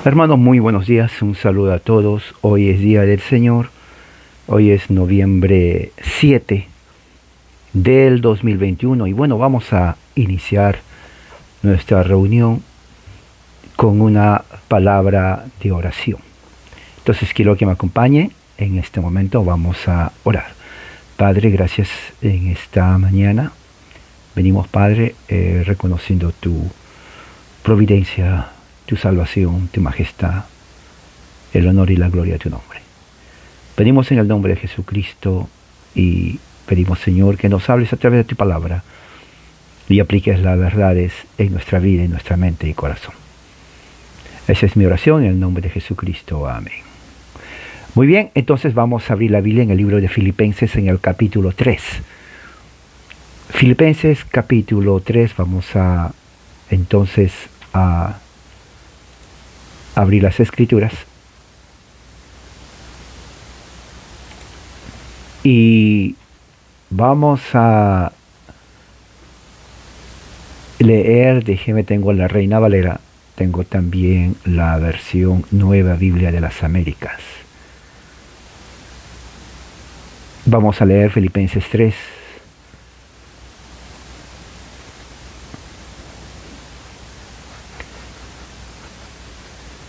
Hermanos, muy buenos días, un saludo a todos. Hoy es Día del Señor, hoy es noviembre 7 del 2021 y bueno, vamos a iniciar nuestra reunión con una palabra de oración. Entonces quiero que me acompañe, en este momento vamos a orar. Padre, gracias en esta mañana. Venimos, Padre, reconociendo tu providencia, tu salvación, tu majestad, el honor y la gloria de tu nombre. Pedimos en el nombre de Jesucristo y pedimos, Señor, que nos hables a través de tu palabra y apliques las verdades en nuestra vida, en nuestra mente y corazón. Esa es mi oración en el nombre de Jesucristo. Amén. Muy bien, entonces vamos a abrir la Biblia en el libro de Filipenses en el capítulo 3. Filipenses capítulo 3, vamos a entonces a abrir las escrituras. Y vamos a leer, déjeme, tengo la Reina Valera, tengo también la versión Nueva Biblia de las Américas. Vamos a leer Filipenses 3.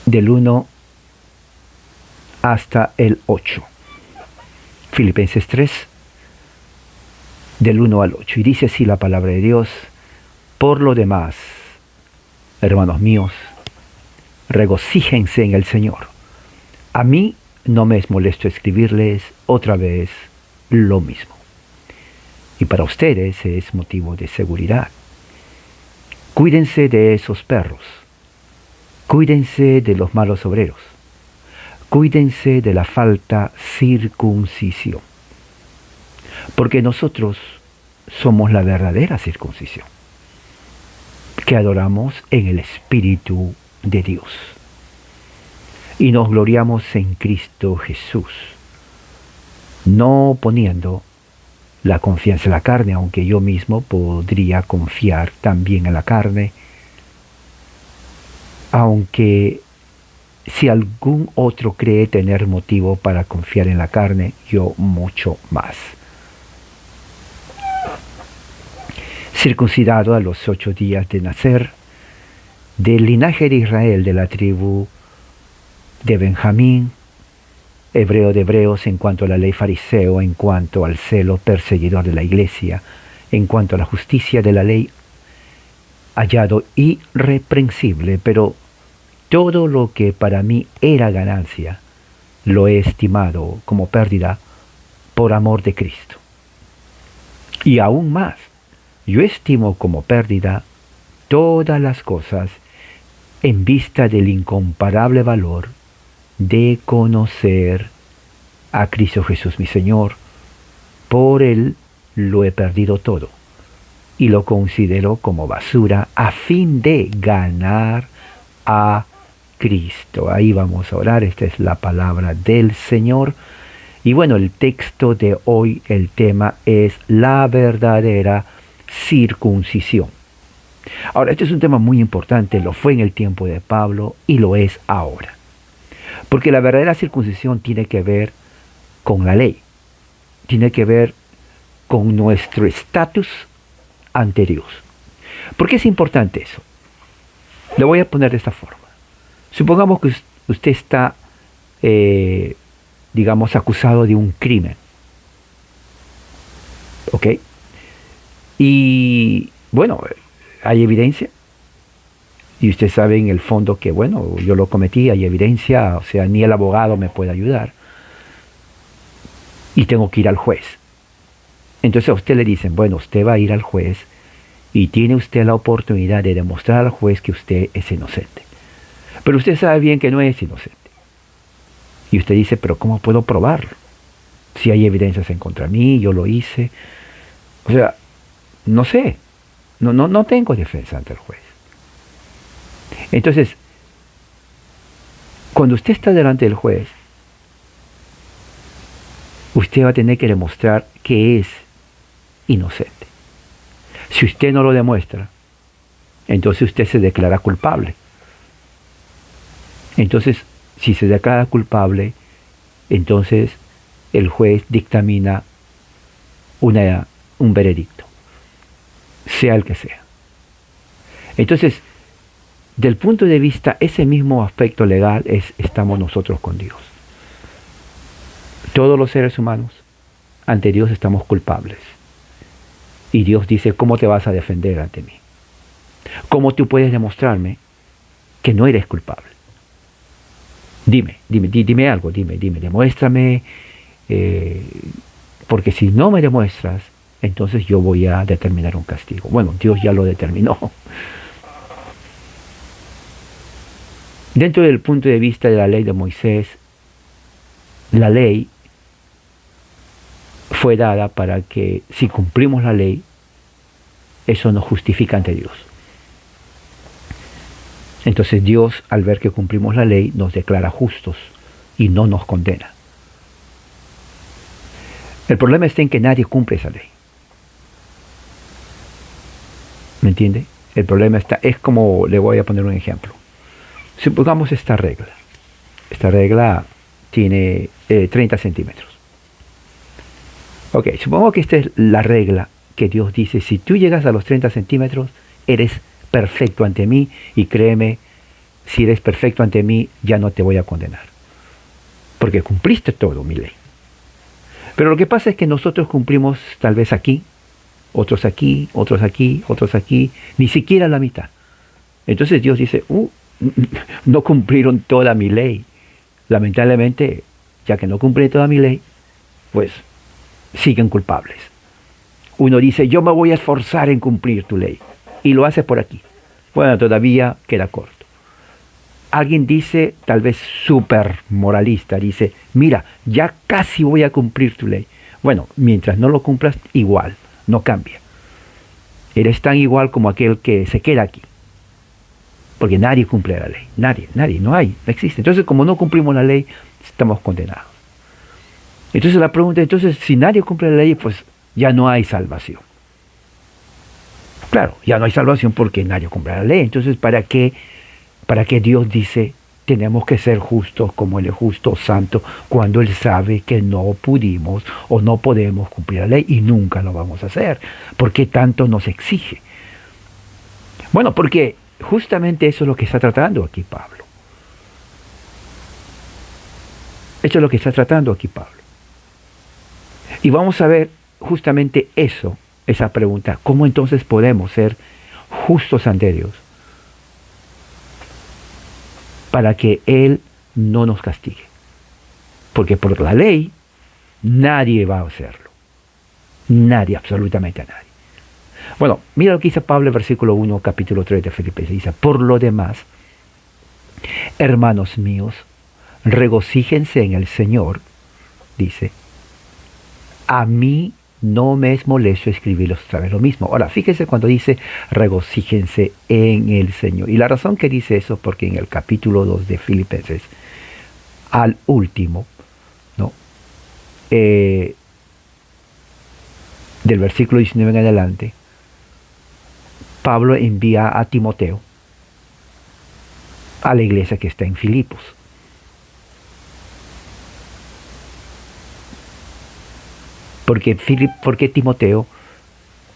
Del 1 hasta el 8. Filipenses 3, del 1 al 8. Y dice así la palabra de Dios: por lo demás, hermanos míos, regocíjense en el Señor. A mí no me es molesto escribirles otra vez lo mismo. Y para ustedes es motivo de seguridad. Cuídense de esos perros. Cuídense de los malos obreros. Cuídense de la falta circuncisión. Porque nosotros somos la verdadera circuncisión, que adoramos en el Espíritu de Dios. Y nos gloriamos en Cristo Jesús, no poniendo la confianza en la carne, aunque yo mismo podría confiar también en la carne, aunque si algún otro cree tener motivo para confiar en la carne, yo mucho más. Circuncidado a los 8 días de nacer, del linaje de Israel, de la tribu de Benjamín, hebreo de hebreos en cuanto a la ley, fariseo en cuanto al celo, perseguidor de la iglesia, en cuanto a la justicia de la ley, hallado irreprensible, pero todo lo que para mí era ganancia, lo he estimado como pérdida por amor de Cristo. Y aún más, yo estimo como pérdida todas las cosas en vista del incomparable valor de conocer a Cristo Jesús mi Señor. Por Él lo he perdido todo y lo considero como basura a fin de ganar a Cristo. Ahí vamos a orar. Esta es la palabra del Señor. Y bueno, el texto de hoy, el tema es la verdadera circuncisión. Ahora, este es un tema muy importante, lo fue en el tiempo de Pablo y lo es ahora. Porque la verdadera circuncisión tiene que ver con la ley, tiene que ver con nuestro estatus ante Dios. ¿Por qué es importante eso? Lo voy a poner de esta forma. Supongamos que usted está, digamos, acusado de un crimen. ¿Ok? Y bueno, hay evidencia. Y usted sabe en el fondo que, bueno, yo lo cometí, hay evidencia, o sea, ni el abogado me puede ayudar. Y tengo que ir al juez. Entonces a usted le dicen, bueno, usted va a ir al juez y tiene usted la oportunidad de demostrar al juez que usted es inocente. Pero usted sabe bien que no es inocente. Y usted dice, pero ¿cómo puedo probarlo? Si hay evidencias en contra de mí, yo lo hice. O sea, no sé. No tengo defensa ante el juez. Entonces, cuando usted está delante del juez, usted va a tener que demostrar que es inocente. Si usted no lo demuestra, entonces usted se declara culpable. Entonces, si se declara culpable, entonces el juez dictamina un veredicto, sea el que sea. Entonces, del punto de vista, ese mismo aspecto legal estamos nosotros con Dios. Todos los seres humanos, ante Dios estamos culpables. Y Dios dice, ¿cómo te vas a defender ante mí? ¿Cómo tú puedes demostrarme que no eres culpable? Dime algo, demuéstrame, porque si no me demuestras, entonces yo voy a determinar un castigo. Bueno, Dios ya lo determinó. Dentro del punto de vista de la ley de Moisés, la ley fue dada para que si cumplimos la ley, eso nos justifica ante Dios. Entonces Dios, al ver que cumplimos la ley, nos declara justos y no nos condena. El problema está en que nadie cumple esa ley. ¿Me entiende? El problema es como, le voy a poner un ejemplo. Supongamos esta regla. Esta regla tiene 30 centímetros. Ok, supongo que esta es la regla que Dios dice, si tú llegas a los 30 centímetros, eres perfecto ante mí, y créeme, si eres perfecto ante mí, ya no te voy a condenar. Porque cumpliste todo mi ley. Pero lo que pasa es que nosotros cumplimos tal vez aquí, otros aquí, otros aquí, otros aquí, ni siquiera la mitad. Entonces Dios dice, no cumplieron toda mi ley. Lamentablemente, ya que no cumplí toda mi ley, pues siguen culpables. Uno dice, yo me voy a esforzar en cumplir tu ley, y lo hace por aquí. Bueno, todavía queda corto. Alguien dice, tal vez súper moralista, dice, mira, ya casi voy a cumplir tu ley. Bueno, mientras no lo cumplas, igual, no cambia. Eres tan igual como aquel que se queda aquí. Porque nadie cumple la ley. Nadie, no existe. Entonces, como no cumplimos la ley, estamos condenados. Entonces la pregunta, si nadie cumple la ley, pues ya no hay salvación. Claro, ya no hay salvación porque nadie cumple la ley. Entonces, ¿para qué Dios dice, tenemos que ser justos como Él es justo, santo, cuando Él sabe que no pudimos o no podemos cumplir la ley y nunca lo vamos a hacer? ¿Por qué tanto nos exige? Bueno, porque justamente eso es lo que está tratando aquí Pablo. Eso es lo que está tratando aquí Pablo. Y vamos a ver justamente eso, esa pregunta, ¿cómo entonces podemos ser justos ante Dios para que Él no nos castigue? Porque por la ley nadie va a hacerlo. Nadie, absolutamente nadie. Bueno, mira lo que dice Pablo en versículo 1, capítulo 3 de Filipenses. Dice, por lo demás, hermanos míos, regocíjense en el Señor, dice, a mí no me es molesto escribirlos otra vez lo mismo. Ahora, fíjense cuando dice regocíjense en el Señor. Y la razón que dice eso, porque en el capítulo 2 de Filipenses, al último, ¿no? Del versículo 19 en adelante, Pablo envía a Timoteo a la iglesia que está en Filipos. Porque Timoteo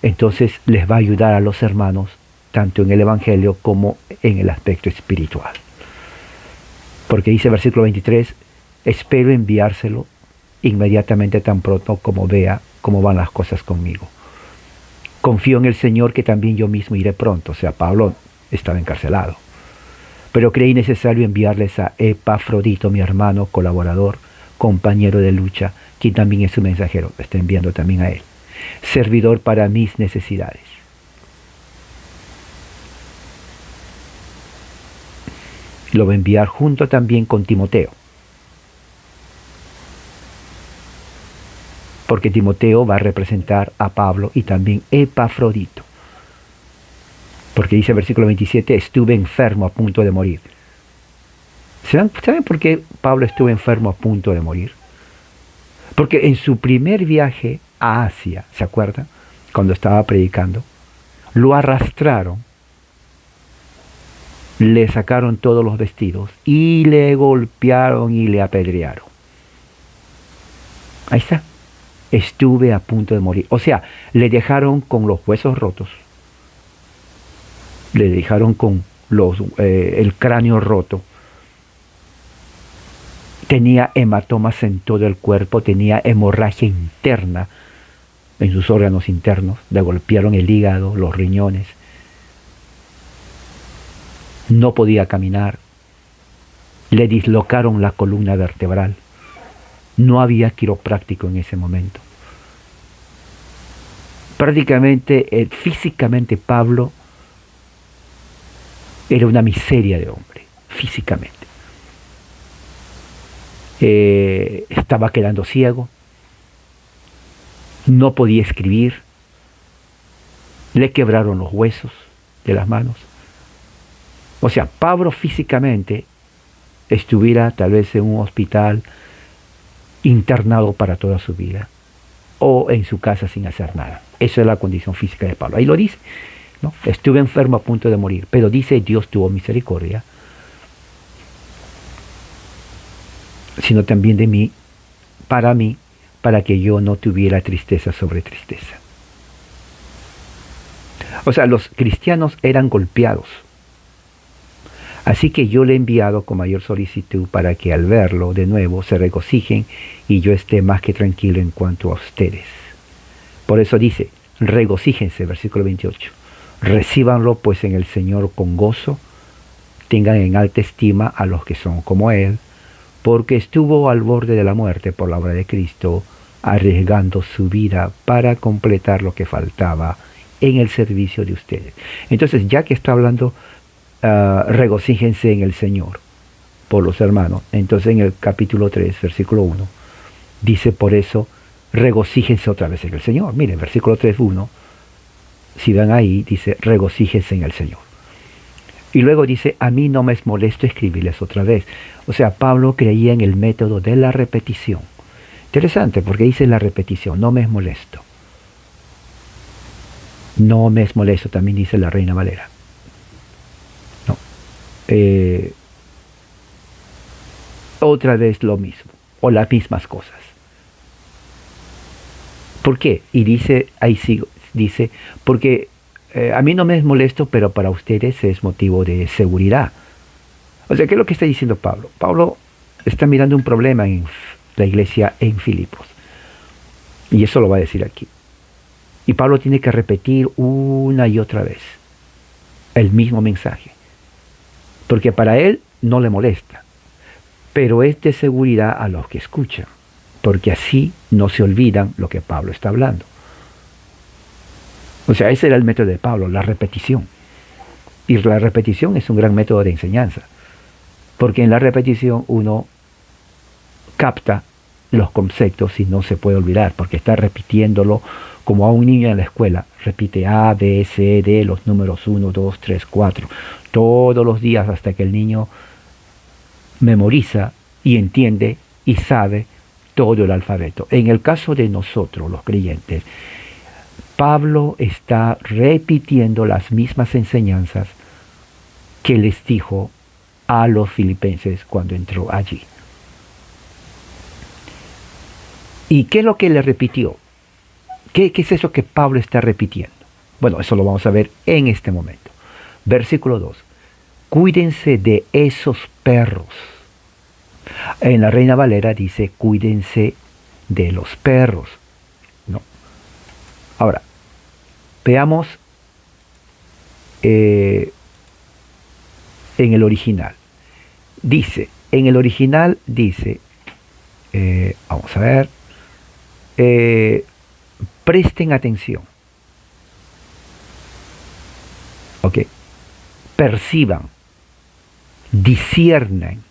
entonces les va a ayudar a los hermanos tanto en el Evangelio como en el aspecto espiritual. Porque dice versículo 23, espero enviárselo inmediatamente tan pronto como vea cómo van las cosas conmigo. Confío en el Señor que también yo mismo iré pronto. O sea, Pablo estaba encarcelado. Pero creí necesario enviarles a Epafrodito, mi hermano, colaborador, compañero de lucha, quien también es su mensajero, está enviando también a él, servidor para mis necesidades. Lo va a enviar junto también con Timoteo, porque Timoteo va a representar a Pablo y también Epafrodito, porque dice el versículo 27, estuve enfermo a punto de morir. ¿Saben por qué Pablo estuvo enfermo a punto de morir? Porque en su primer viaje a Asia, ¿se acuerdan? Cuando estaba predicando, lo arrastraron le sacaron todos los vestidos y le golpearon y le apedrearon. Ahí está. Estuve a punto de morir. O sea, le dejaron con los huesos rotos. Le dejaron con el cráneo roto. Tenía hematomas en todo el cuerpo, tenía hemorragia interna en sus órganos internos. Le golpearon el hígado, los riñones. No podía caminar. Le dislocaron la columna vertebral. No había quiropráctico en ese momento. Prácticamente, físicamente, Pablo era una miseria de hombre, físicamente. Estaba quedando ciego, no podía escribir, le quebraron los huesos de las manos. O sea, Pablo físicamente estuviera tal vez en un hospital internado para toda su vida, o en su casa sin hacer nada. Esa es la condición física de Pablo. Ahí lo dice, ¿no? Estuve enfermo a punto de morir, pero dice Dios tuvo misericordia, sino también de mí, para que yo no tuviera tristeza sobre tristeza. O sea, los cristianos eran golpeados. Así que yo le he enviado con mayor solicitud para que al verlo de nuevo se regocijen y yo esté más que tranquilo en cuanto a ustedes. Por eso dice, regocíjense, versículo 28. Recíbanlo pues en el Señor con gozo, tengan en alta estima a los que son como Él, porque estuvo al borde de la muerte por la obra de Cristo, arriesgando su vida para completar lo que faltaba en el servicio de ustedes. Entonces, ya que está hablando, regocíjense en el Señor por los hermanos, entonces en el capítulo 3, versículo 1, dice por eso, regocíjense otra vez en el Señor. Miren, versículo 3:1, si van ahí, dice, regocíjense en el Señor. Y luego dice, a mí no me es molesto escribirles otra vez. O sea, Pablo creía en el método de la repetición. Interesante, porque dice la repetición, no me es molesto. No me es molesto, también dice la Reina Valera. No. Otra vez lo mismo, o las mismas cosas. ¿Por qué? Y dice, ahí sigo, dice, porque a mí no me es molesto, pero para ustedes es motivo de seguridad. O sea, ¿qué es lo que está diciendo Pablo? Pablo está mirando un problema en la iglesia en Filipos. Y eso lo va a decir aquí. Y Pablo tiene que repetir una y otra vez el mismo mensaje. Porque para él no le molesta. Pero es de seguridad a los que escuchan. Porque así no se olvidan lo que Pablo está hablando. O sea, ese era el método de Pablo, la repetición. Y la repetición es un gran método de enseñanza. Porque en la repetición uno capta los conceptos y no se puede olvidar, porque está repitiéndolo como a un niño en la escuela. Repite A, B, C, D, los números 1, 2, 3, 4, todos los días hasta que el niño memoriza y entiende y sabe todo el alfabeto. En el caso de nosotros, los creyentes, Pablo está repitiendo las mismas enseñanzas que les dijo a los filipenses cuando entró allí. ¿Y qué es lo que le repitió? ¿Qué es eso que Pablo está repitiendo? Bueno, eso lo vamos a ver en este momento. Versículo 2. Cuídense de esos perros. En la Reina Valera dice, cuídense de los perros. ¿No? Ahora, veamos en el original. En el original dice, vamos a ver, presten atención. Ok. Perciban, disciernan,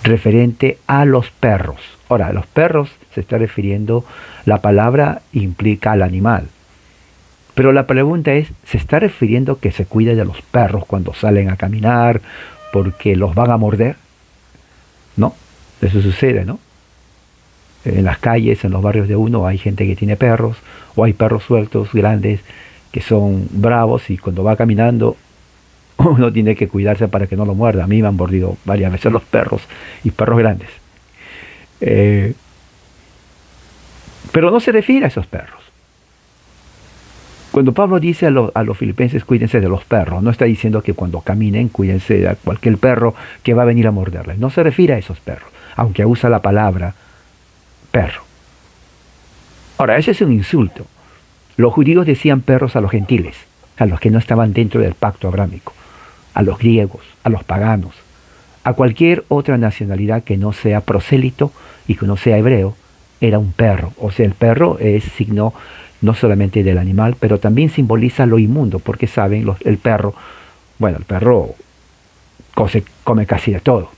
referente a los perros. Ahora, a los perros se está refiriendo, la palabra implica al animal. Pero la pregunta es, ¿se está refiriendo que se cuide de los perros cuando salen a caminar porque los van a morder? No, eso sucede, ¿no? En las calles, en los barrios de uno, hay gente que tiene perros, o hay perros sueltos, grandes, que son bravos, y cuando va caminando, uno tiene que cuidarse para que no lo muerda. A mí me han mordido varias veces los perros, y perros grandes. Pero no se refiere a esos perros. Cuando Pablo dice a los filipenses, cuídense de los perros, no está diciendo que cuando caminen, cuídense de cualquier perro que va a venir a morderles. No se refiere a esos perros, aunque usa la palabra perro. Ahora, ese es un insulto. Los judíos decían perros a los gentiles, a los que no estaban dentro del pacto abrámico, a los griegos, a los paganos, a cualquier otra nacionalidad que no sea prosélito y que no sea hebreo, era un perro. O sea, el perro es signo no solamente del animal, pero también simboliza lo inmundo, porque saben, el perro come casi de todo,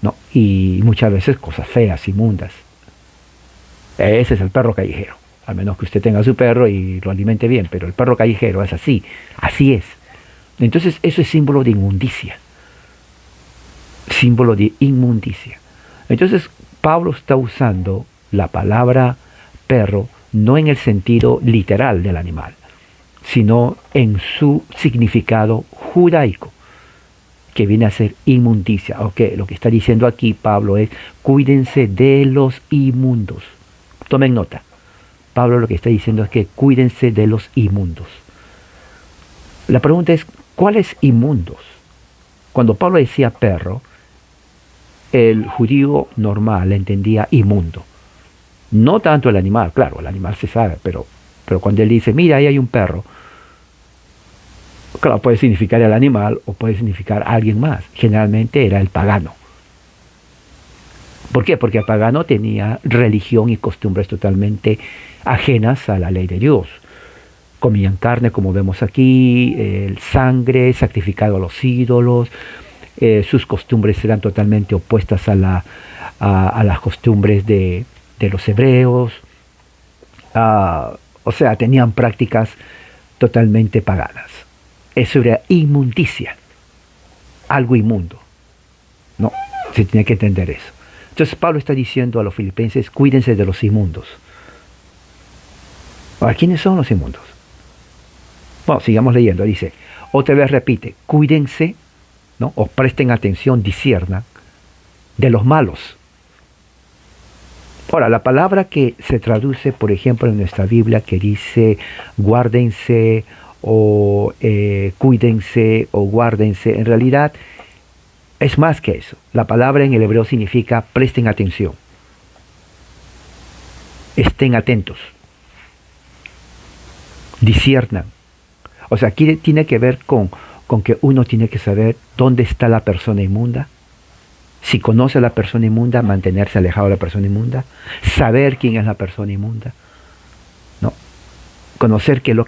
¿no? Y muchas veces cosas feas, inmundas. Ese es el perro callejero, a menos que usted tenga su perro y lo alimente bien, pero el perro callejero es así es. Entonces eso es símbolo de inmundicia, símbolo de inmundicia. Entonces Pablo está usando la palabra perro no en el sentido literal del animal, sino en su significado judaico, que viene a ser inmundicia. Okay, lo que está diciendo aquí Pablo es, cuídense de los inmundos. Tomen nota. Pablo lo que está diciendo es que cuídense de los inmundos. La pregunta es, ¿cuáles inmundos? Cuando Pablo decía perro, el judío normal entendía inmundo. No tanto el animal, claro, el animal se sabe, pero cuando él dice, mira, ahí hay un perro, claro, puede significar el animal o puede significar a alguien más. Generalmente era el pagano. ¿Por qué? Porque el pagano tenía religión y costumbres totalmente ajenas a la ley de Dios. Comían carne, como vemos aquí, sangre, sacrificado a los ídolos. Sus costumbres eran totalmente opuestas a las costumbres de los hebreos. O sea, tenían prácticas totalmente paganas. Eso era inmundicia, algo inmundo. No, se tiene que entender eso. Entonces Pablo está diciendo a los filipenses, cuídense de los inmundos. Ahora, ¿quiénes son los inmundos? Bueno, sigamos leyendo. Dice, otra vez repite, cuídense, ¿no? O presten atención, disciernan de los malos. Ahora, la palabra que se traduce, por ejemplo, en nuestra Biblia, que dice guárdense o cuídense o guárdense, en realidad es más que eso. La palabra en el hebreo significa presten atención, estén atentos, disciernan. O sea, aquí tiene que ver con que uno tiene que saber dónde está la persona inmunda. Si conoce a la persona inmunda, mantenerse alejado de la persona inmunda, saber quién es la persona inmunda, ¿no? Conocer qué es lo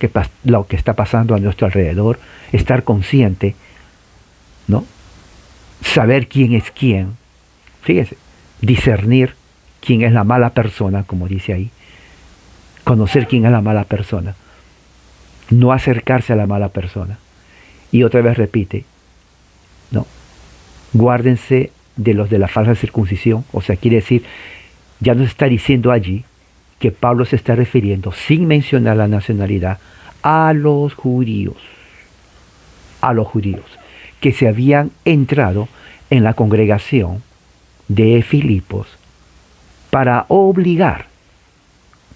que está pasando a nuestro alrededor, estar consciente, ¿no? Saber quién es quién, fíjese, discernir quién es la mala persona, como dice ahí, conocer quién es la mala persona, no acercarse a la mala persona. Y otra vez repite, ¿no? Guárdense de los de la falsa circuncisión. O sea, quiere decir, ya nos está diciendo allí que Pablo se está refiriendo, sin mencionar la nacionalidad, a los judíos, que se habían entrado en la congregación de Filipos para obligar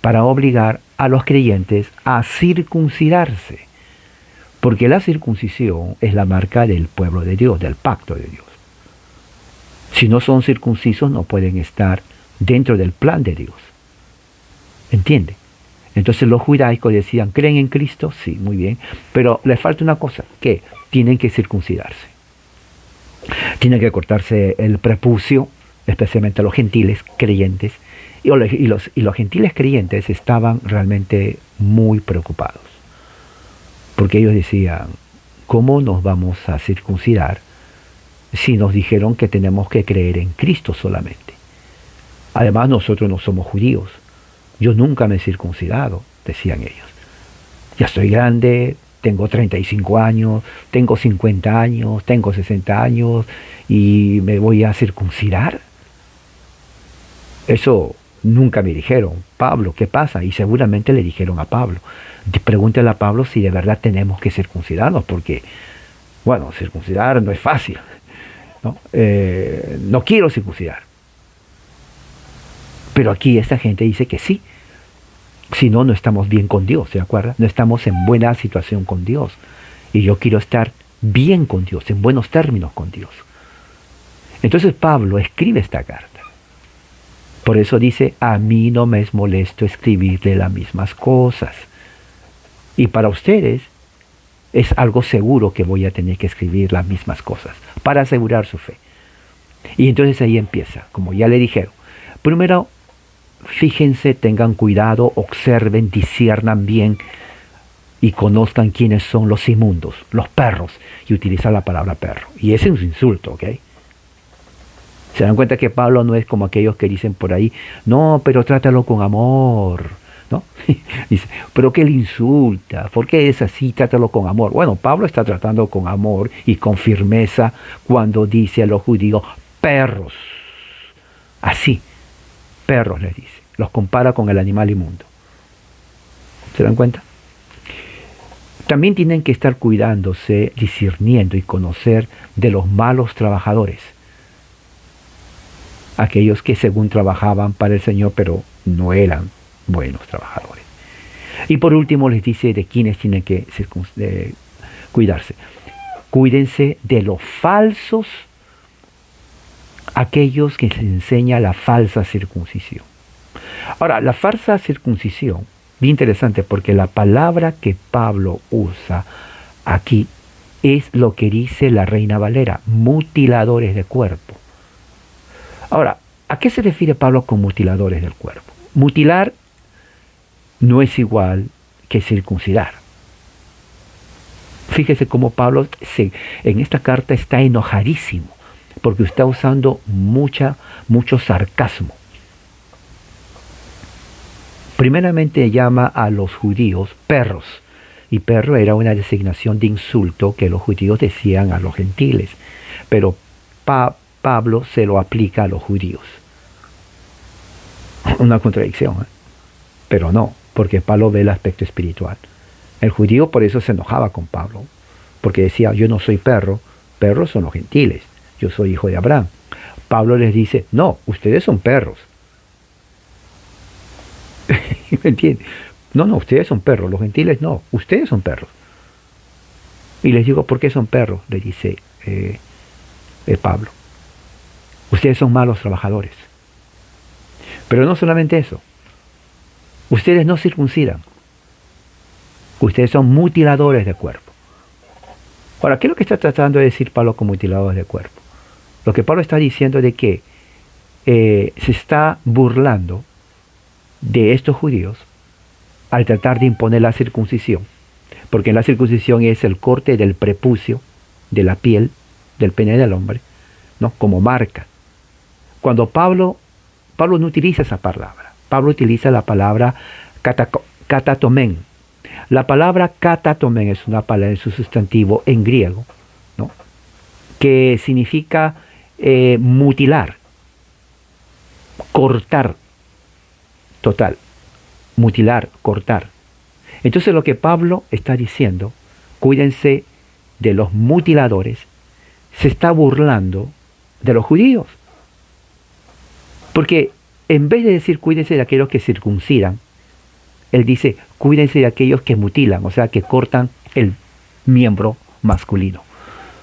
a los creyentes a circuncidarse, porque la circuncisión es la marca del pueblo de Dios, del pacto de Dios. Si no son circuncisos, no pueden estar dentro del plan de Dios. ¿Entiende? Entonces los judaicos decían, ¿creen en Cristo? Sí, muy bien. Pero les falta una cosa, que tienen que circuncidarse. Tienen que cortarse el prepucio, especialmente los gentiles creyentes. Y los gentiles creyentes estaban realmente muy preocupados. Porque ellos decían, ¿cómo nos vamos a circuncidar si nos dijeron que tenemos que creer en Cristo solamente? Además, nosotros no somos judíos. Yo nunca me he circuncidado, decían ellos. Ya estoy grande, tengo 35 años, tengo 50 años, tengo 60 años y me voy a circuncidar. Eso nunca me dijeron. Pablo, ¿qué pasa? Y seguramente le dijeron a Pablo. Pregúntale a Pablo si de verdad tenemos que circuncidarnos, porque Bueno, circuncidar no es fácil, ¿no? No quiero circuncidar. Pero aquí esta gente dice que sí. Si no, no estamos bien con Dios, ¿se acuerdan? No estamos en buena situación con Dios. Y yo quiero estar bien con Dios, en buenos términos con Dios. Entonces Pablo escribe esta carta. Por eso dice, a mí no me es molesto escribirle las mismas cosas. Y para ustedes es algo seguro que voy a tener que escribir las mismas cosas para asegurar su fe. Y entonces ahí empieza, como ya le dijeron. Primero, fíjense, tengan cuidado, observen, disciernan bien y conozcan quiénes son los inmundos, los perros, y utiliza la palabra perro. Y ese es un insulto, ¿ok? Se dan cuenta que Pablo no es como aquellos que dicen por ahí, no, pero trátalo con amor, ¿no? Dice, pero que le insulta, ¿por qué es así? Trátalo con amor. Bueno, Pablo está tratando con amor y con firmeza cuando dice a los judíos, perros. Así, perros les dice. Los compara con el animal inmundo. ¿Se dan cuenta? También tienen que estar cuidándose, discerniendo y conocer de los malos trabajadores. Aquellos que según trabajaban para el Señor, pero no eran buenos trabajadores. Y por último les dice de quiénes tienen que cuidarse. Cuídense de los falsos, aquellos que les enseñan la falsa circuncisión. Ahora, la falsa circuncisión, bien interesante porque la palabra que Pablo usa aquí es lo que dice la Reina Valera, mutiladores de cuerpo. Ahora, ¿a qué se refiere Pablo con mutiladores del cuerpo? Mutilar no es igual que circuncidar. Fíjese cómo Pablo en esta carta está enojadísimo, porque está usando mucho sarcasmo. Primeramente llama a los judíos perros, y perro era una designación de insulto que los judíos decían a los gentiles, pero Pablo se lo aplica a los judíos. Una contradicción, ¿eh? Pero no, porque Pablo ve el aspecto espiritual. El judío por eso se enojaba con Pablo, porque decía, yo no soy perro, perros son los gentiles, yo soy hijo de Abraham. Pablo les dice, no, ustedes son perros. ¿Me entiendes? No, ustedes son perros, los gentiles no, ustedes son perros. Y les digo, ¿por qué son perros? Le dice Pablo. Ustedes son malos trabajadores. Pero no solamente eso. Ustedes no circuncidan. Ustedes son mutiladores de cuerpo. Ahora, ¿qué es lo que está tratando de decir Pablo con mutiladores de cuerpo? Lo que Pablo está diciendo de que se está burlando de estos judíos al tratar de imponer la circuncisión. Porque la circuncisión es el corte del prepucio, de la piel, del pene del hombre, ¿no? Como marca. Cuando Pablo no utiliza esa palabra. Pablo utiliza la palabra katatomen. La palabra katatomen es una palabra en su sustantivo en griego, ¿no? Que significa mutilar, cortar, total, mutilar, cortar. Entonces lo que Pablo está diciendo, cuídense de los mutiladores, se está burlando de los judíos. Porque en vez de decir cuídense de aquellos que circuncidan, él dice cuídense de aquellos que mutilan, o sea, que cortan el miembro masculino.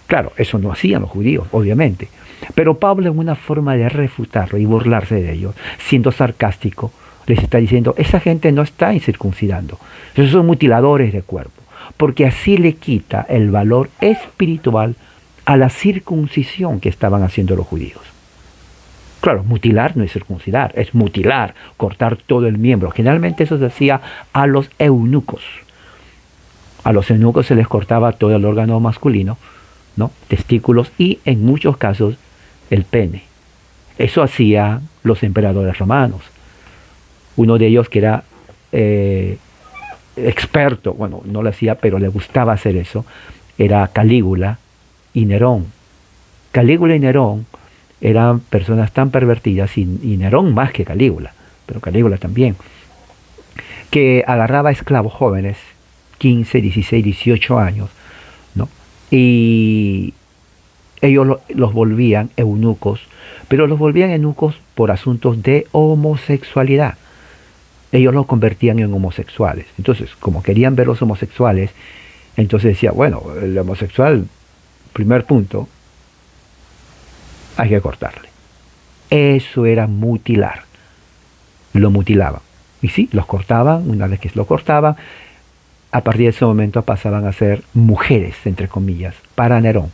Claro, eso no hacían los judíos, obviamente. Pero Pablo, en una forma de refutarlo y burlarse de ellos, siendo sarcástico, les está diciendo, esa gente no está incircuncidando, esos son mutiladores de cuerpo, porque así le quita el valor espiritual a la circuncisión que estaban haciendo los judíos. Claro, mutilar no es circuncidar, es mutilar, cortar todo el miembro. Generalmente eso se hacía a los eunucos. A los eunucos se les cortaba todo el órgano masculino, ¿no? Testículos y en muchos casos el pene. Eso hacían los emperadores romanos. Uno de ellos que era experto, bueno, no lo hacía, pero le gustaba hacer eso, era Calígula y Nerón. Calígula y Nerón eran personas tan pervertidas, y Nerón más que Calígula, pero Calígula también, que agarraba esclavos jóvenes, 15, 16, 18 años, ¿no? y ellos los volvían eunucos, pero los volvían eunucos por asuntos de homosexualidad. Ellos los convertían en homosexuales. Entonces, como querían ver los homosexuales, entonces decía, bueno, el homosexual, primer punto, hay que cortarle. Eso era mutilar. Lo mutilaban. Y sí, los cortaban. Una vez que los cortaban, a partir de ese momento pasaban a ser mujeres, entre comillas, para Nerón.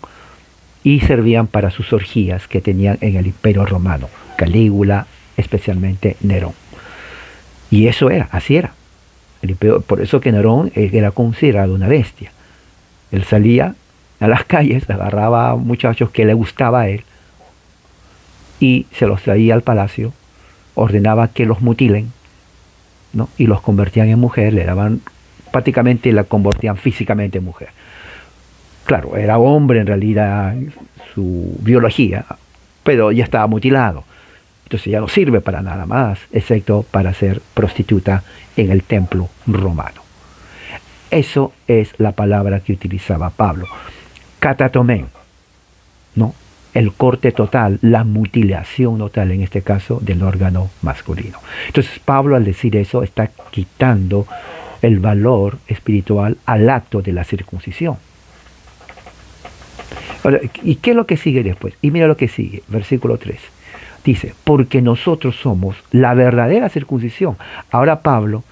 Y servían para sus orgías que tenían en el Imperio Romano. Calígula, especialmente Nerón. Y eso era, así era. Por eso que Nerón era considerado una bestia. Él salía a las calles, agarraba a muchachos que le gustaba a él y se los traía al palacio, ordenaba que los mutilen, ¿no? Y los convertían en mujer, le daban, prácticamente la convertían físicamente en mujer. Claro, era hombre en realidad su biología, pero ya estaba mutilado. Entonces ya no sirve para nada más, excepto para ser prostituta en el templo romano. Eso es la palabra que utilizaba Pablo. Katatomen, ¿no? El corte total, la mutilación total, en este caso, del órgano masculino. Entonces Pablo, al decir eso, está quitando el valor espiritual al acto de la circuncisión. Ahora, ¿y qué es lo que sigue después? Y mira lo que sigue, versículo 3. Dice, porque nosotros somos la verdadera circuncisión. Ahora Pablo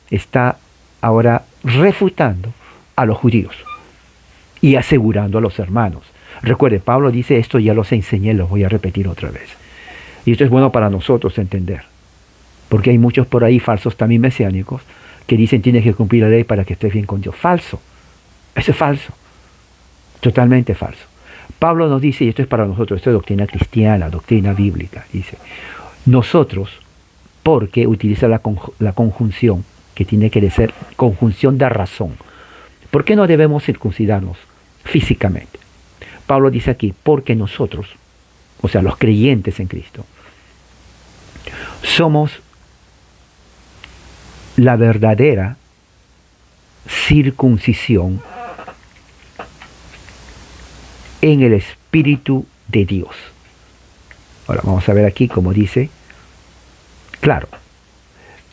está refutando a los judíos y asegurando a los hermanos. Recuerde, Pablo dice, esto ya los enseñé, los voy a repetir otra vez. Y esto es bueno para nosotros entender. Porque hay muchos por ahí falsos también mesiánicos que dicen tienes que cumplir la ley para que estés bien con Dios. Falso. Eso es falso. Totalmente falso. Pablo nos dice, y esto es para nosotros, esto es doctrina cristiana, doctrina bíblica, dice, nosotros, porque utiliza la conjunción, que tiene que ser conjunción de razón. ¿Por qué no debemos circuncidarnos físicamente? Pablo dice aquí, porque nosotros, o sea, los creyentes en Cristo, somos la verdadera circuncisión en el Espíritu de Dios. Ahora vamos a ver aquí cómo dice. Claro,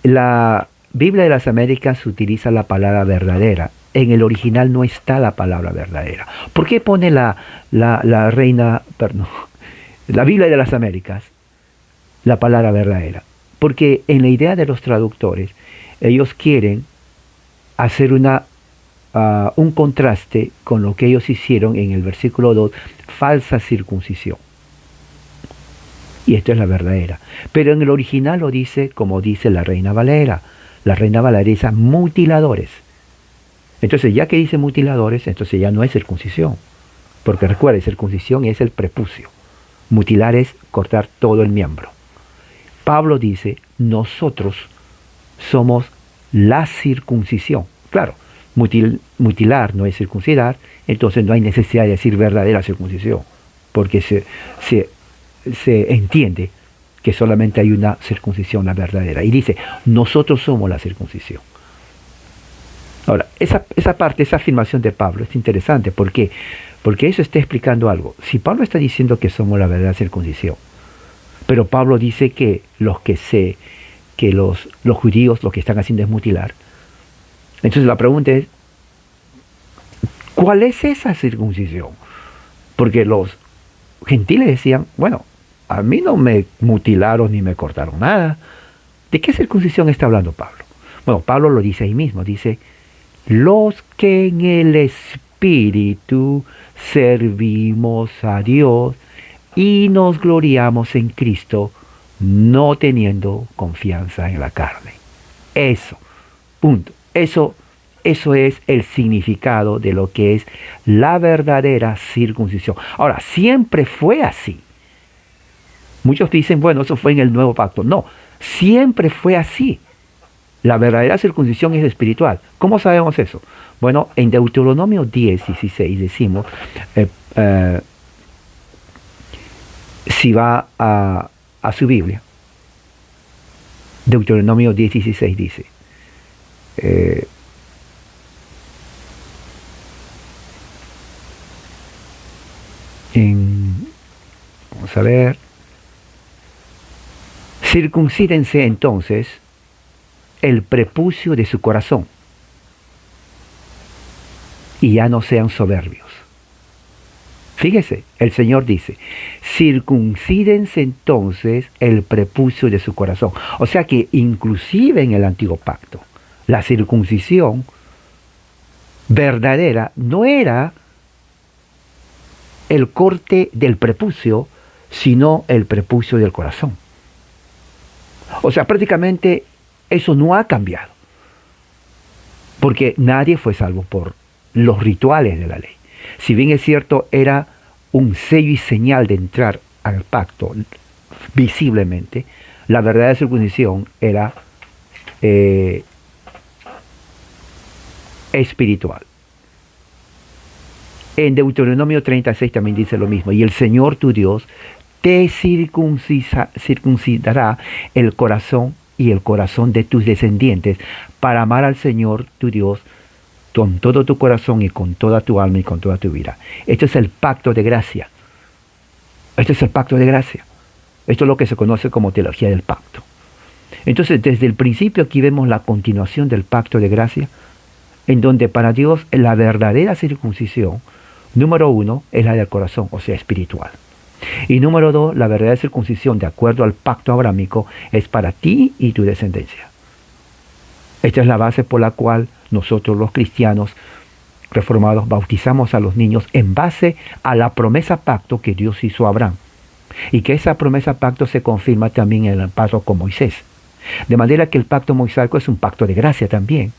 la Biblia de las Américas utiliza la palabra verdadera. En el original no está la palabra verdadera. ¿Por qué pone la Biblia de las Américas la palabra verdadera? Porque en la idea de los traductores, ellos quieren hacer un contraste con lo que ellos hicieron en el versículo 2, falsa circuncisión. Y esto es la verdadera. Pero en el original lo dice como dice la Reina Valera. La Reina Valera dice mutiladores. Entonces, ya que dice mutiladores, entonces ya no es circuncisión. Porque recuerde, circuncisión es el prepucio. Mutilar es cortar todo el miembro. Pablo dice, nosotros somos la circuncisión. Claro, mutilar no es circuncidar, entonces no hay necesidad de decir verdadera circuncisión, porque se entiende que solamente hay una circuncisión, la verdadera. Y dice, nosotros somos la circuncisión. Ahora, esa parte, esa afirmación de Pablo es interesante. ¿Por qué? Porque eso está explicando algo. Si Pablo está diciendo que somos la verdadera circuncisión, pero Pablo dice que los judíos lo que están haciendo es mutilar, entonces la pregunta es, ¿cuál es esa circuncisión? Porque los gentiles decían, bueno, a mí no me mutilaron ni me cortaron nada. ¿De qué circuncisión está hablando Pablo? Bueno, Pablo lo dice ahí mismo, dice, los que en el Espíritu servimos a Dios y nos gloriamos en Cristo, no teniendo confianza en la carne. Eso, punto. Eso es el significado de lo que es la verdadera circuncisión. Ahora, siempre fue así. Muchos dicen, bueno, eso fue en el Nuevo Pacto. No, siempre fue así. La verdadera circuncisión es espiritual. ¿Cómo sabemos eso? Bueno, en Deuteronomio 10:16 decimos, si va a su Biblia, Deuteronomio 10:16 dice, Vamos a ver. Circuncídense entonces el prepucio de su corazón y ya no sean soberbios. Fíjese, el Señor dice, circuncídense entonces el prepucio de su corazón. O sea que inclusive en el antiguo pacto, la circuncisión verdadera no era el corte del prepucio, sino el prepucio del corazón. O sea, prácticamente eso no ha cambiado, porque nadie fue salvo por los rituales de la ley. Si bien es cierto, era un sello y señal de entrar al pacto visiblemente, la verdadera circuncisión era espiritual. En Deuteronomio 36 también dice lo mismo. Y el Señor tu Dios te circuncidará el corazón y el corazón de tus descendientes para amar al Señor tu Dios con todo tu corazón y con toda tu alma y con toda tu vida. Esto es el pacto de gracia. Esto es el pacto de gracia. Esto es lo que se conoce como teología del pacto. Entonces, desde el principio aquí vemos la continuación del pacto de gracia, en donde para Dios la verdadera circuncisión, número 1, es la del corazón, o sea, espiritual. Y número 2, la verdadera circuncisión, de acuerdo al pacto abrámico, es para ti y tu descendencia. Esta es la base por la cual nosotros los cristianos reformados bautizamos a los niños en base a la promesa pacto que Dios hizo a Abraham. Y que esa promesa pacto se confirma también en el pacto con Moisés. De manera que el pacto mosaico es un pacto de gracia también.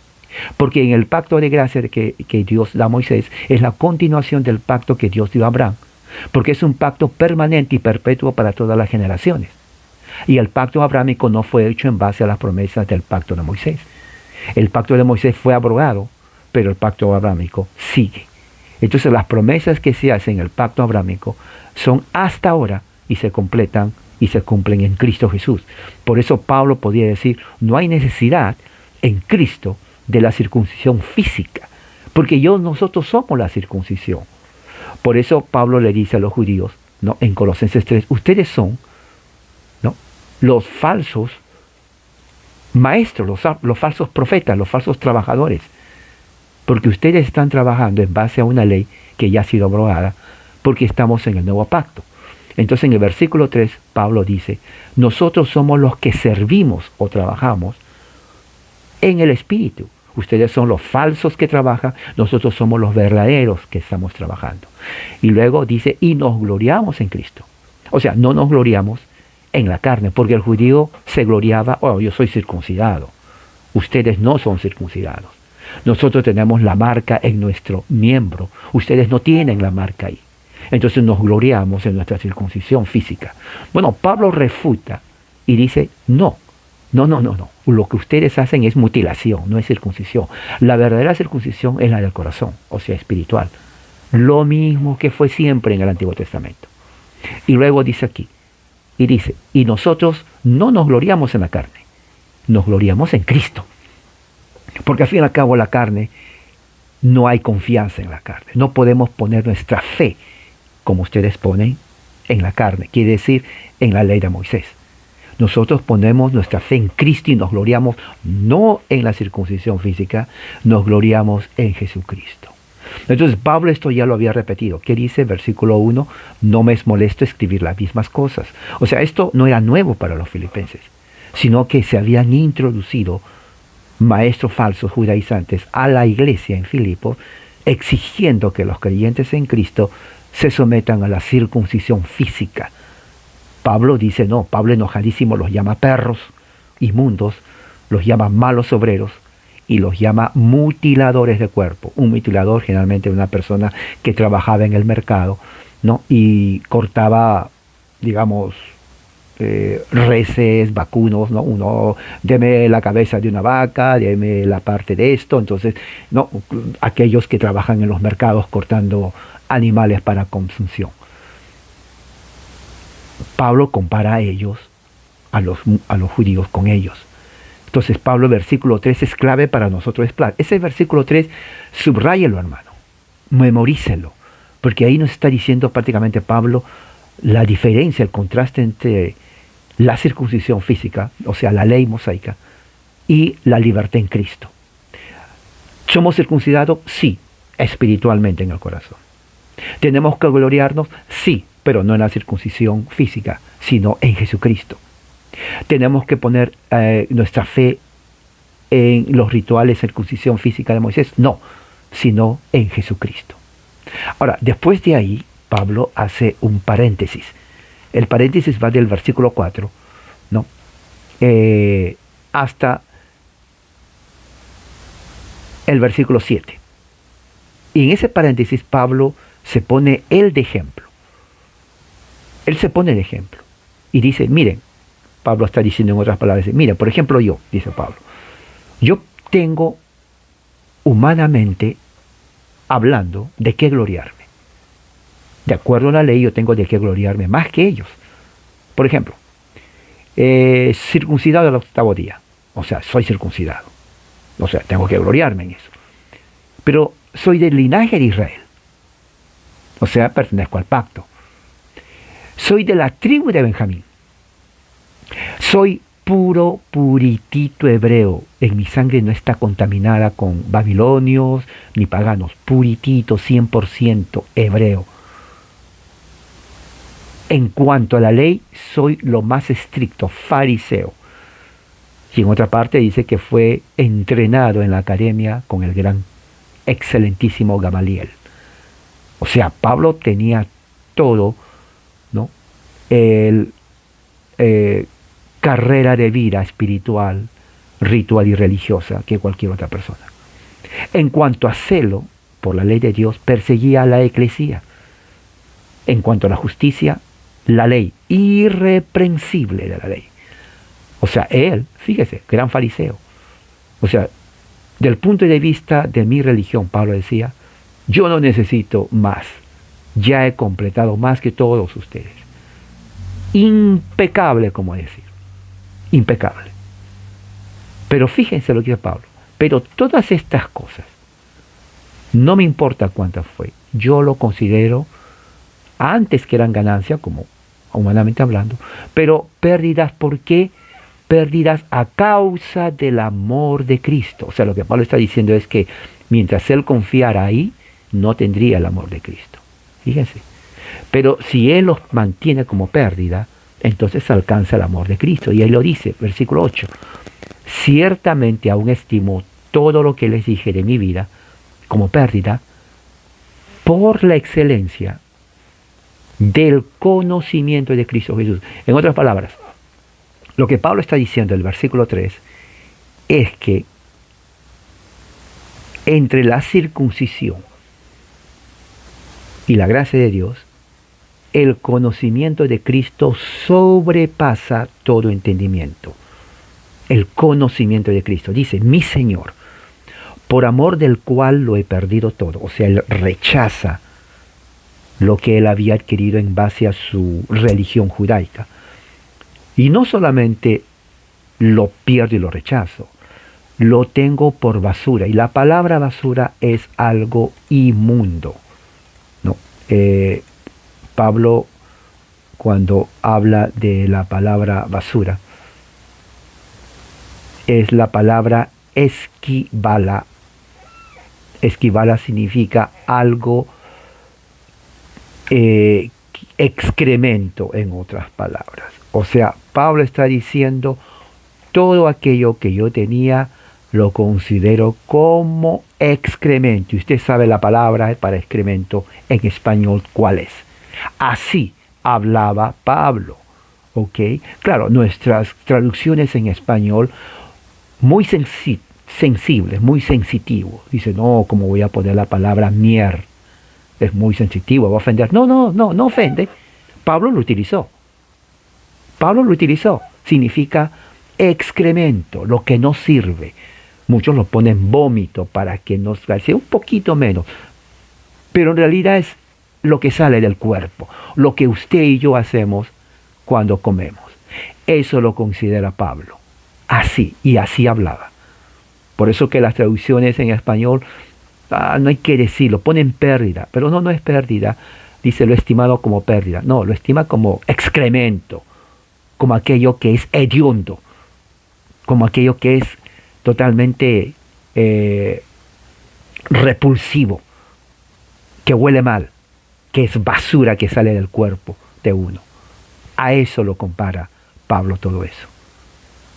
Porque en el pacto de gracia que Dios da a Moisés es la continuación del pacto que Dios dio a Abraham. Porque es un pacto permanente y perpetuo para todas las generaciones. Y el pacto abrámico no fue hecho en base a las promesas del pacto de Moisés. El pacto de Moisés fue abrogado, pero el pacto abrámico sigue. Entonces las promesas que se hacen en el pacto abrámico son hasta ahora y se completan y se cumplen en Cristo Jesús. Por eso Pablo podía decir, no hay necesidad en Cristo de la circuncisión física, porque nosotros somos la circuncisión. Por eso Pablo le dice a los judíos, ¿no?, en Colosenses 3, ustedes son, ¿no?, los falsos maestros, los falsos profetas, los falsos trabajadores, porque ustedes están trabajando en base a una ley que ya ha sido abrogada, porque estamos en el nuevo pacto. Entonces en el versículo 3 Pablo dice, nosotros somos los que servimos o trabajamos en el Espíritu. Ustedes son los falsos que trabajan, nosotros somos los verdaderos que estamos trabajando. Y luego dice, y nos gloriamos en Cristo. O sea, no nos gloriamos en la carne, porque el judío se gloriaba, yo soy circuncidado. Ustedes no son circuncidados. Nosotros tenemos la marca en nuestro miembro. Ustedes no tienen la marca ahí. Entonces nos gloriamos en nuestra circuncisión física. Bueno, Pablo refuta y dice, no. Lo que ustedes hacen es mutilación, no es circuncisión. La verdadera circuncisión es la del corazón, o sea, espiritual. Lo mismo que fue siempre en el Antiguo Testamento. Y luego dice aquí, y dice, y nosotros no nos gloriamos en la carne, nos gloriamos en Cristo. Porque al fin y al cabo la carne, no hay confianza en la carne. No podemos poner nuestra fe, como ustedes ponen, en la carne. Quiere decir, en la ley de Moisés. Nosotros ponemos nuestra fe en Cristo y nos gloriamos no en la circuncisión física, nos gloriamos en Jesucristo. Entonces Pablo esto ya lo había repetido. ¿Qué dice? Versículo 1, no me es molesto escribir las mismas cosas. O sea, esto no era nuevo para los filipenses, sino que se habían introducido maestros falsos judaizantes a la iglesia en Filipo, exigiendo que los creyentes en Cristo se sometan a la circuncisión física. Pablo dice no, Pablo enojadísimo los llama perros inmundos, los llama malos obreros y los llama mutiladores de cuerpo. Un mutilador generalmente es una persona que trabajaba en el mercado, ¿no?, y cortaba, digamos, reses, vacunos, ¿no? Uno, deme la cabeza de una vaca, deme la parte de esto. Entonces, no, aquellos que trabajan en los mercados cortando animales para consumición. Pablo compara a ellos, a los judíos con ellos. Entonces Pablo, versículo 3 es clave para nosotros. Ese versículo 3, subráyelo, hermano, memorícelo, porque ahí nos está diciendo prácticamente Pablo, la diferencia, el contraste entre la circuncisión física, o sea, la ley mosaica, y la libertad en Cristo. ¿Somos circuncidados? Sí, espiritualmente en el corazón. ¿Tenemos que gloriarnos? Sí, pero no en la circuncisión física, sino en Jesucristo. ¿Tenemos que poner nuestra fe en los rituales de circuncisión física de Moisés? No, sino en Jesucristo. Ahora, después de ahí, Pablo hace un paréntesis. El paréntesis va del versículo 4, ¿no? Hasta el versículo 7. Y en ese paréntesis Pablo se pone él de ejemplo. Él se pone de ejemplo. Y dice, miren, Pablo está diciendo en otras palabras, miren, por ejemplo yo, dice Pablo, yo tengo humanamente hablando de qué gloriarme. De acuerdo a la ley yo tengo de qué gloriarme más que ellos. Por ejemplo, circuncidado al 8º día. O sea, soy circuncidado. O sea, tengo que gloriarme en eso. Pero soy del linaje de Israel. O sea, pertenezco al pacto. Soy de la tribu de Benjamín. Soy puro, puritito hebreo. En mi sangre no está contaminada con babilonios ni paganos. Puritito, 100% hebreo. En cuanto a la ley, soy lo más estricto, fariseo. Y en otra parte dice que fue entrenado en la academia con el gran, excelentísimo Gamaliel. O sea, Pablo tenía todo, ¿no? Carrera de vida espiritual, ritual y religiosa que cualquier otra persona. En cuanto a celo por la ley de Dios, perseguía a la eclesía. En cuanto a la justicia, la ley irreprensible de la ley. O sea, él, fíjese, gran fariseo. O sea, del punto de vista de mi religión, Pablo decía, yo no necesito más. Ya he completado más que todos ustedes. Impecable, como decir. Impecable. Pero fíjense lo que dice Pablo. Pero todas estas cosas, no me importa cuántas fue, yo lo considero antes que eran ganancias, como humanamente hablando, pero pérdidas. ¿Por qué? Pérdidas a causa del amor de Cristo. O sea, lo que Pablo está diciendo es que mientras él confiara ahí, no tendría el amor de Cristo. Fíjense. Pero si él los mantiene como pérdida, entonces alcanza el amor de Cristo. Y ahí lo dice, versículo 8. Ciertamente aún estimo todo lo que les dije de mi vida como pérdida por la excelencia del conocimiento de Cristo Jesús. En otras palabras, lo que Pablo está diciendo en el versículo 3 es que entre la circuncisión y la gracia de Dios, el conocimiento de Cristo sobrepasa todo entendimiento. El conocimiento de Cristo. Dice, mi Señor, por amor del cual lo he perdido todo. O sea, él rechaza lo que él había adquirido en base a su religión judaica. Y no solamente lo pierdo y lo rechazo, lo tengo por basura. Y la palabra basura es algo inmundo. ¿No? Pablo, cuando habla de la palabra basura, es la palabra esquibala. Esquibala significa algo, excremento, en otras palabras. O sea, Pablo está diciendo, todo aquello que yo tenía lo considero como excremento. Y usted sabe la palabra para excremento en español, ¿cuál es? Así hablaba Pablo. ¿Ok? Claro, nuestras traducciones en español, muy sensibles, muy sensitivos. Dice, no, ¿cómo voy a poner la palabra mier? Es muy sensitivo, va a ofender. No ofende. Pablo lo utilizó. Pablo lo utilizó. Significa excremento, lo que no sirve. Muchos lo ponen vómito para que nos sea un poquito menos. Pero en realidad es lo que sale del cuerpo, lo que usted y yo hacemos cuando comemos. Eso lo considera Pablo. Así, y así hablaba. Por eso que las traducciones en español, no hay que decirlo, ponen pérdida, pero no es pérdida. dice lo estimado como pérdida. No, lo estima como excremento, como aquello que es hediondo, como aquello que es totalmente repulsivo, que huele mal, que es basura que sale del cuerpo de uno. A eso lo compara Pablo todo eso,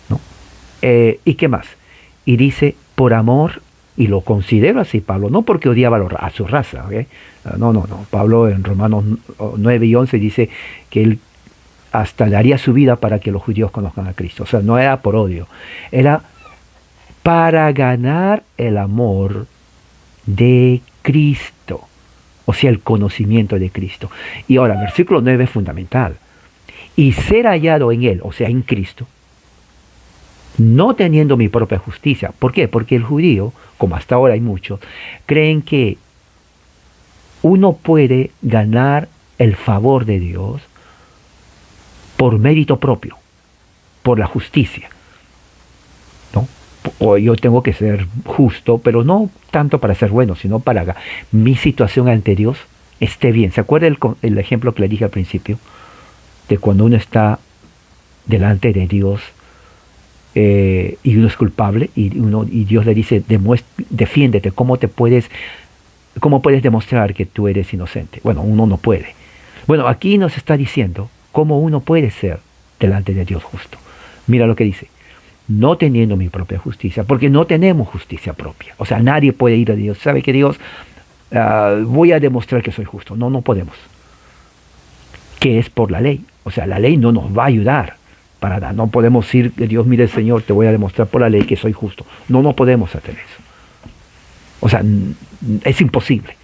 ¿no? ¿Y qué más? Y dice, por amor, y lo considero así Pablo, no porque odiaba a su raza, ¿okay? No. Pablo en Romanos 9 y 11 dice que él hasta daría su vida para que los judíos conozcan a Cristo. O sea, no era por odio, era para ganar el amor de Cristo, o sea, el conocimiento de Cristo. Y ahora, versículo 9 es fundamental. Y ser hallado en Él, o sea, en Cristo, no teniendo mi propia justicia. ¿Por qué? Porque el judío, como hasta ahora hay muchos, creen que uno puede ganar el favor de Dios por mérito propio, por la justicia, ¿no? O yo tengo que ser justo, pero no tanto para ser bueno, sino para que mi situación ante Dios esté bien. ¿Se acuerda el ejemplo que le dije al principio? De cuando uno está delante de Dios y uno es culpable y Dios le dice, defiéndete, ¿cómo puedes demostrar que tú eres inocente? Bueno, uno no puede. Bueno, aquí nos está diciendo cómo uno puede ser delante de Dios justo. Mira lo que dice, no teniendo mi propia justicia, porque no tenemos justicia propia. O sea, nadie puede ir a Dios. ¿Sabe que Dios, voy a demostrar que soy justo? No podemos. Que es por la ley. O sea, la ley no nos va a ayudar para nada. No podemos decir, Dios, mire Señor, te voy a demostrar por la ley que soy justo. No podemos hacer eso. O sea, es imposible.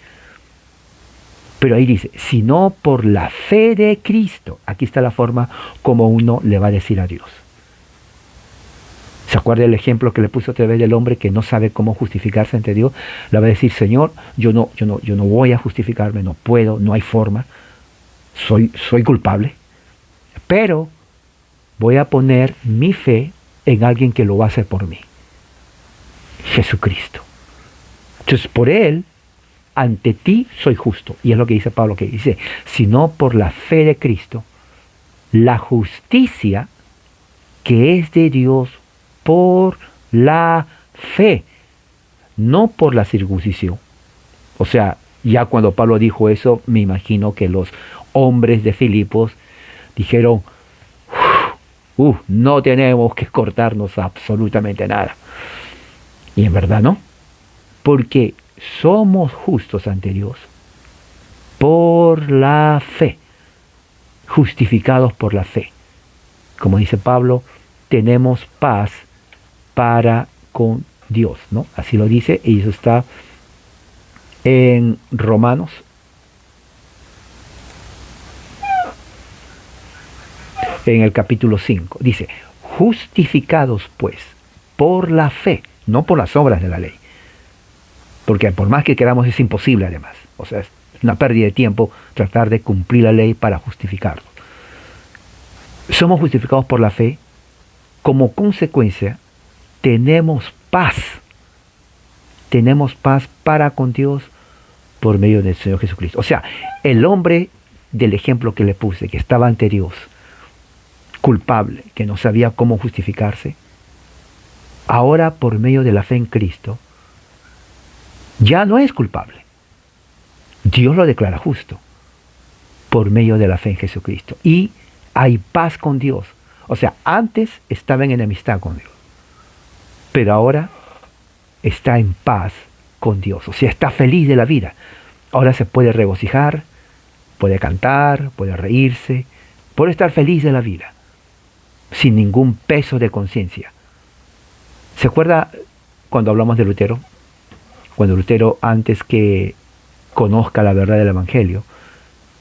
Pero ahí dice, sino por la fe de Cristo. Aquí está la forma como uno le va a decir a Dios. ¿Se acuerda el ejemplo que le puso otra vez del hombre que no sabe cómo justificarse ante Dios? Le va a decir, Señor, yo no voy a justificarme, no puedo, no hay forma. Soy culpable. Pero voy a poner mi fe en alguien que lo va a hacer por mí. Jesucristo. Entonces, por Él, ante ti soy justo. Y es lo que dice Pablo, que dice, sino por la fe de Cristo, la justicia que es de Dios por la fe, no por la circuncisión. O sea, ya cuando Pablo dijo eso, me imagino que los hombres de Filipos dijeron, no tenemos que cortarnos absolutamente nada. Y en verdad no, porque somos justos ante Dios por la fe, justificados por la fe. Como dice Pablo, tenemos paz para con Dios, ¿no? Así lo dice, y eso está en Romanos. En el capítulo 5, dice, justificados pues por la fe, no por las obras de la ley. Porque por más que queramos es imposible además. O sea, es una pérdida de tiempo tratar de cumplir la ley para justificarlo. Somos justificados por la fe. Como consecuencia, tenemos paz. Tenemos paz para con Dios por medio del Señor Jesucristo. O sea, el hombre del ejemplo que le puse, que estaba ante Dios, culpable, que no sabía cómo justificarse, ahora por medio de la fe en Cristo, ya no es culpable. Dios lo declara justo por medio de la fe en Jesucristo. Y hay paz con Dios. O sea, antes estaba en enemistad con Dios, pero ahora está en paz con Dios. O sea, está feliz de la vida. Ahora se puede regocijar, puede cantar, puede reírse, puede estar feliz de la vida, sin ningún peso de conciencia. ¿Se acuerda cuando hablamos de Lutero? Cuando Lutero, antes que conozca la verdad del Evangelio,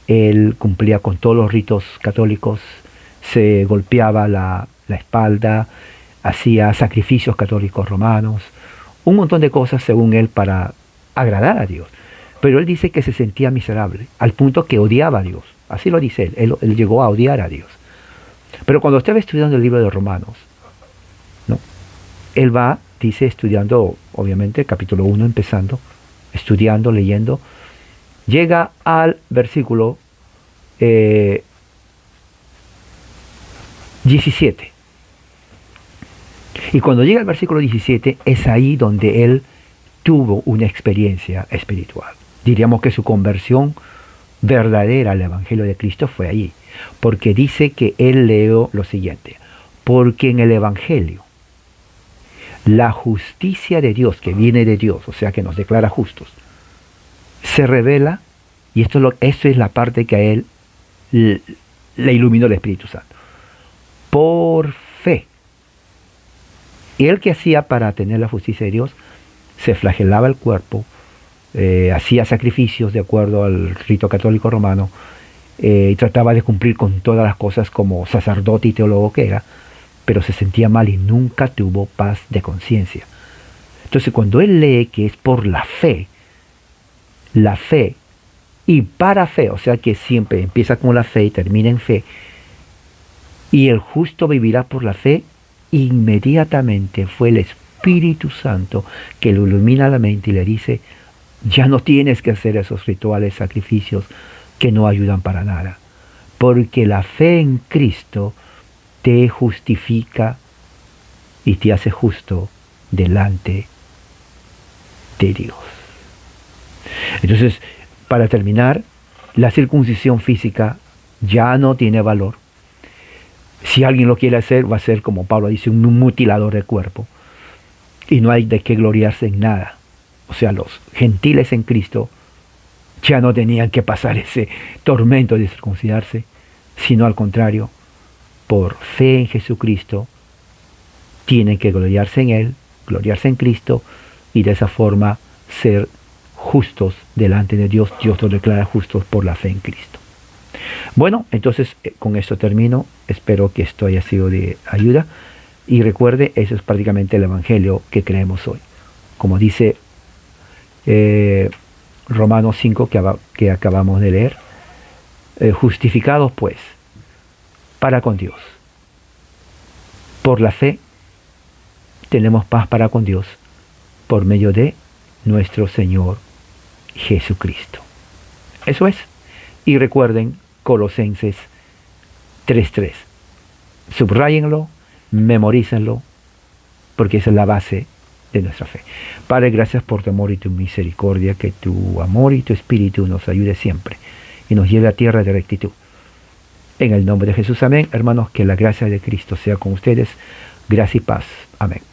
él cumplía con todos los ritos católicos, se golpeaba la espalda, hacía sacrificios católicos romanos, un montón de cosas según él para agradar a Dios. Pero él dice que se sentía miserable, al punto que odiaba a Dios. Así lo dice él llegó a odiar a Dios. Pero cuando estaba estudiando el libro de Romanos, ¿no? Él va, dice, estudiando, obviamente, capítulo 1 empezando, estudiando, leyendo, llega al versículo 17. Y cuando llega al versículo 17, es ahí donde él tuvo una experiencia espiritual. Diríamos que su conversión verdadera al Evangelio de Cristo fue allí, porque dice que él leyó lo siguiente: porque en el Evangelio la justicia de Dios, que viene de Dios, o sea que nos declara justos, se revela, y esto es la parte que a él le iluminó el Espíritu Santo, por fe. Y él, que hacía para tener la justicia de Dios, se flagelaba el cuerpo, hacía sacrificios de acuerdo al rito católico romano, y trataba de cumplir con todas las cosas como sacerdote y teólogo que era, pero se sentía mal y nunca tuvo paz de conciencia. Entonces, cuando él lee que es por la fe y para fe, o sea que siempre empieza con la fe y termina en fe, y el justo vivirá por la fe, inmediatamente fue el Espíritu Santo que lo ilumina la mente y le dice: ya no tienes que hacer esos rituales, sacrificios que no ayudan para nada, porque la fe en Cristo te justifica y te hace justo delante de Dios. Entonces, para terminar, la circuncisión física ya no tiene valor. Si alguien lo quiere hacer, va a ser, como Pablo dice, un mutilador del cuerpo. Y no hay de qué gloriarse en nada. O sea, los gentiles en Cristo ya no tenían que pasar ese tormento de circuncidarse, sino al contrario, por fe en Jesucristo, tienen que gloriarse en Él, gloriarse en Cristo, y de esa forma ser justos delante de Dios. Dios los declara justos por la fe en Cristo. Bueno, entonces con esto termino. Espero que esto haya sido de ayuda. Y recuerde, eso es prácticamente el Evangelio que creemos hoy. Como dice Romanos 5 que acabamos de leer, justificados pues para con Dios. Por la fe tenemos paz para con Dios por medio de nuestro Señor Jesucristo. Eso es. Y recuerden Colosenses 3:3. Subrayenlo, memorícenlo, porque esa es la base de nuestra fe. Padre, gracias por tu amor y tu misericordia, que tu amor y tu espíritu nos ayude siempre y nos lleve a tierra de rectitud. En el nombre de Jesús, amén. Hermanos, que la gracia de Cristo sea con ustedes. Gracia y paz. Amén.